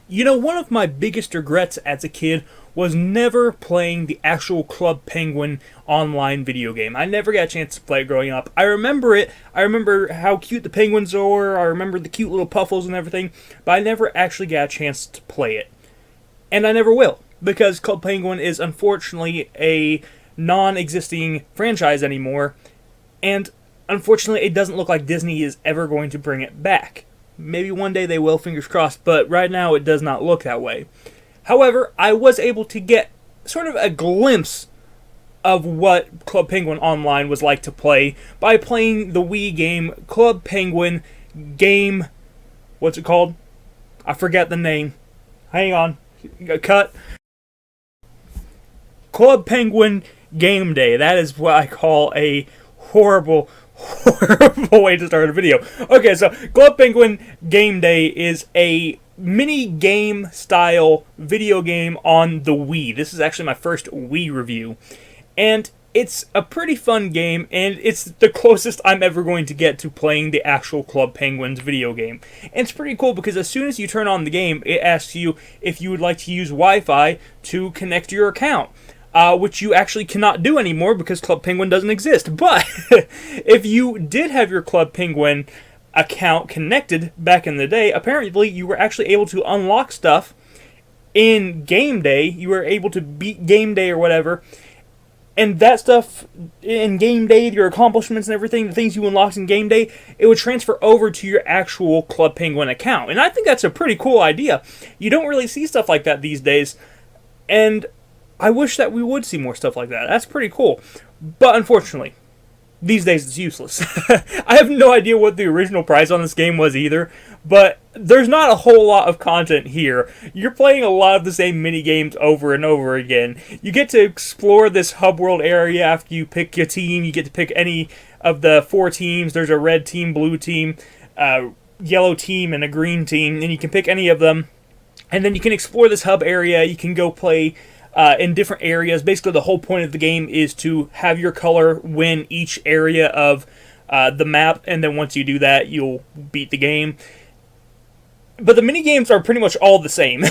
You know, one of my biggest regrets as a kid was never playing the actual Club Penguin online video game. I never got a chance to play it growing up. I remember it. I remember how cute the penguins were. I remember the cute little puffles and everything, but I never actually got a chance to play it. And I never will, because Club Penguin is unfortunately a non-existing franchise anymore, and unfortunately it doesn't look like Disney is ever going to bring it back. Maybe one day they will, fingers crossed, but right now it does not look that way. However, I was able to get sort of a glimpse of what Club Penguin Online was like to play by playing the Wii game Club Penguin Game... What's it called? I forget the name. Hang on. Cut. Club Penguin Game Day. That is what I call a horrible way to start a video. Okay, so Club Penguin Game Day is a mini game style video game on the Wii. This is actually my first Wii review. And it's a pretty fun game, and it's the closest I'm ever going to get to playing the actual Club Penguins video game. And it's pretty cool because as soon as you turn on the game, it asks you if you would like to use Wi-Fi to connect your account. Which you actually cannot do anymore because Club Penguin doesn't exist. But if you did have your Club Penguin account connected back in the day, apparently you were actually able to unlock stuff in Game Day. You were able to beat Game Day or whatever. And that stuff in Game Day, your accomplishments and everything, the things you unlocked in Game Day, it would transfer over to your actual Club Penguin account. And I think that's a pretty cool idea. You don't really see stuff like that these days. And I wish that we would see more stuff like that. That's pretty cool. But unfortunately, these days it's useless. I have no idea what the original price on this game was either, but there's not a whole lot of content here. You're playing a lot of the same mini games over and over again. You get to explore this hub world area after you pick your team. You get to pick any of the 4 teams. There's a red team, blue team, yellow team, and a green team, and you can pick any of them. And then you can explore this hub area. You can go play in different areas. Basically, the whole point of the game is to have your color win each area of the map, and then once you do that, you'll beat the game. But the mini games are pretty much all the same.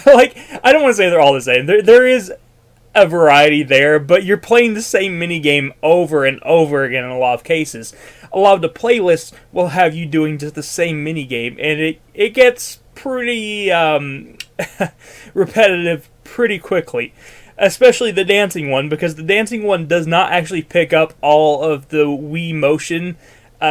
Like, I don't want to say they're all the same. There is a variety there, but you're playing the same mini game over and over again in a lot of cases. A lot of the playlists will have you doing just the same mini game, and it gets pretty repetitive pretty quickly, especially the dancing one, because the dancing one does not actually pick up all of the Wii motion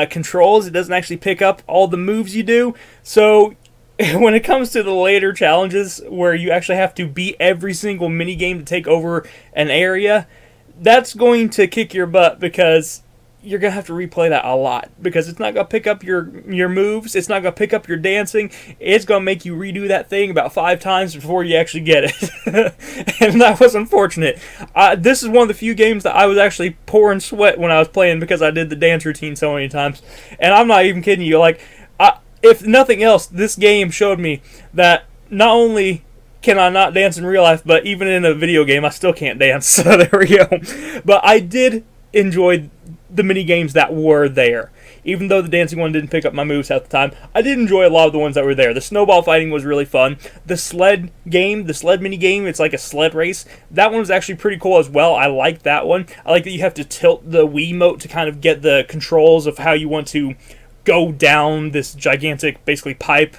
controls. It doesn't actually pick up all the moves you do, so when it comes to the later challenges where you actually have to beat every single mini game to take over an area, that's going to kick your butt because you're going to have to replay that a lot, because it's not going to pick up your moves, it's not going to pick up your dancing, it's going to make you redo that thing about 5 times before you actually get it. And that was unfortunate. This is one of the few games that I was actually pouring sweat when I was playing because I did the dance routine so many times. And I'm not even kidding you, like, if nothing else, this game showed me that not only can I not dance in real life, but even in a video game, I still can't dance. So there we go. But I did enjoy the mini games that were there. Even though the dancing one didn't pick up my moves half the time, I did enjoy a lot of the ones that were there. The snowball fighting was really fun. The sled game, the sled mini game, it's like a sled race. That one was actually pretty cool as well. I like that one. I like that you have to tilt the Wiimote to kind of get the controls of how you want to go down this gigantic, basically, pipe.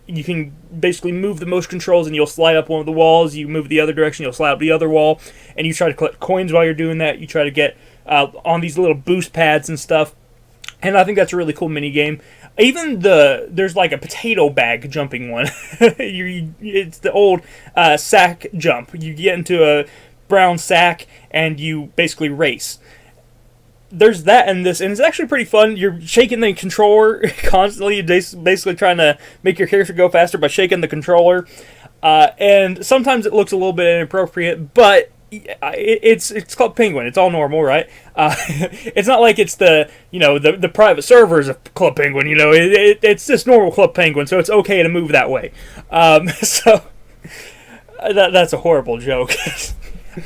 You can basically move the motion controls and you'll slide up one of the walls. You move the other direction, you'll slide up the other wall. And you try to collect coins while you're doing that. You try to get on these little boost pads and stuff. And I think that's a really cool mini game. Even there's like a potato bag jumping one. It's the old sack jump. You get into a brown sack and you basically race. There's that in this, and it's actually pretty fun. You're shaking the controller constantly, basically trying to make your character go faster by shaking the controller. And sometimes it looks a little bit inappropriate, but it's Club Penguin. It's all normal, right? It's not like it's the private servers of Club Penguin. It's just normal Club Penguin, so it's okay to move that way. So that's a horrible joke.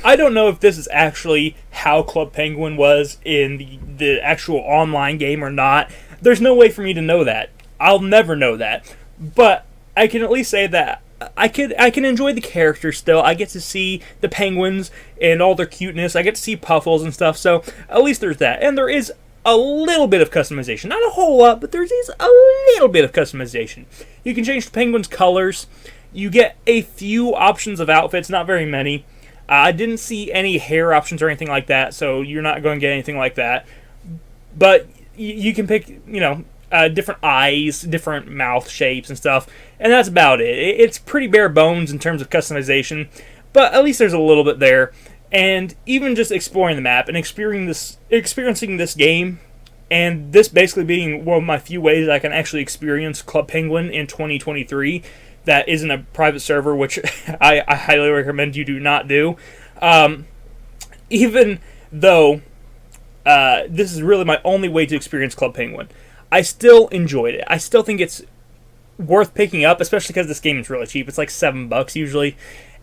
I don't know if this is actually how Club Penguin was in the actual online game or not. There's no way for me to know that. I'll never know that. But I can at least say that I can enjoy the characters still. I get to see the penguins and all their cuteness. I get to see Puffles and stuff. So at least there's that, and there is a little bit of customization. Not a whole lot, but there is a little bit of customization. You can change the penguins' colors. You get a few options of outfits, not very many. I didn't see any hair options or anything like that, so you're not going to get anything like that. But you can pick, different eyes, different mouth shapes and stuff, and that's about it. It's pretty bare bones in terms of customization, but at least there's a little bit there. And even just exploring the map and experiencing this game, and this basically being one of my few ways I can actually experience Club Penguin in 2023 that isn't a private server, which I highly recommend you do not do. Even though this is really my only way to experience Club Penguin, I still enjoyed it. I still think it's worth picking up, especially because this game is really cheap. It's like $7 usually,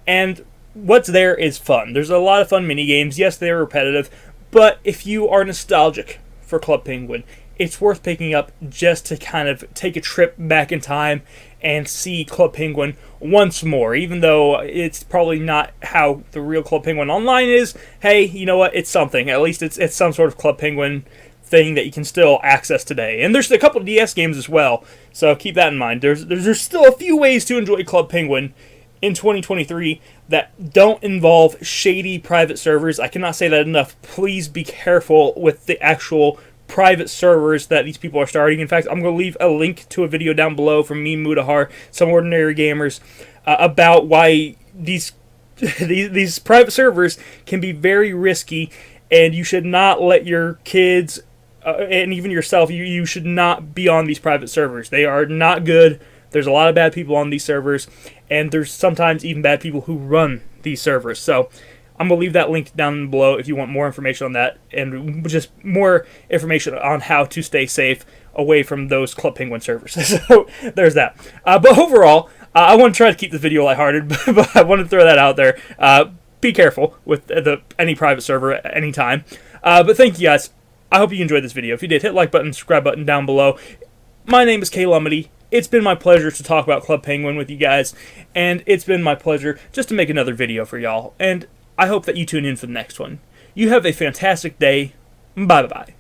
and what's there is fun. There's a lot of fun mini games. Yes, they're repetitive, but if you are nostalgic for Club Penguin, it's worth picking up just to kind of take a trip back in time and see Club Penguin once more. Even though it's probably not how the real Club Penguin Online is, hey, you know what? It's something. At least it's some sort of Club Penguin thing that you can still access today. And there's a couple of DS games as well, so keep that in mind. There's still a few ways to enjoy Club Penguin in 2023 that don't involve shady private servers. I cannot say that enough. Please be careful with the actual private servers that these people are starting. In fact, I'm going to leave a link to a video down below from me, Mutahar, some ordinary gamers, about why these private servers can be very risky, and you should not let your kids and even yourself, you should not be on these private servers. They are not good. There's a lot of bad people on these servers, and there's sometimes even bad people who run these servers. So I'm going to leave that link down below if you want more information on that, and just more information on how to stay safe away from those Club Penguin servers. So there's that. But overall, I want to try to keep this video lighthearted, but I want to throw that out there. Be careful with any private server at any time. But thank you guys. I hope you enjoyed this video. If you did, hit like button, subscribe button down below. My name is K Lumity. It's been my pleasure to talk about Club Penguin with you guys, and it's been my pleasure just to make another video for y'all, and I hope that you tune in for the next one. You have a fantastic day. Bye-bye.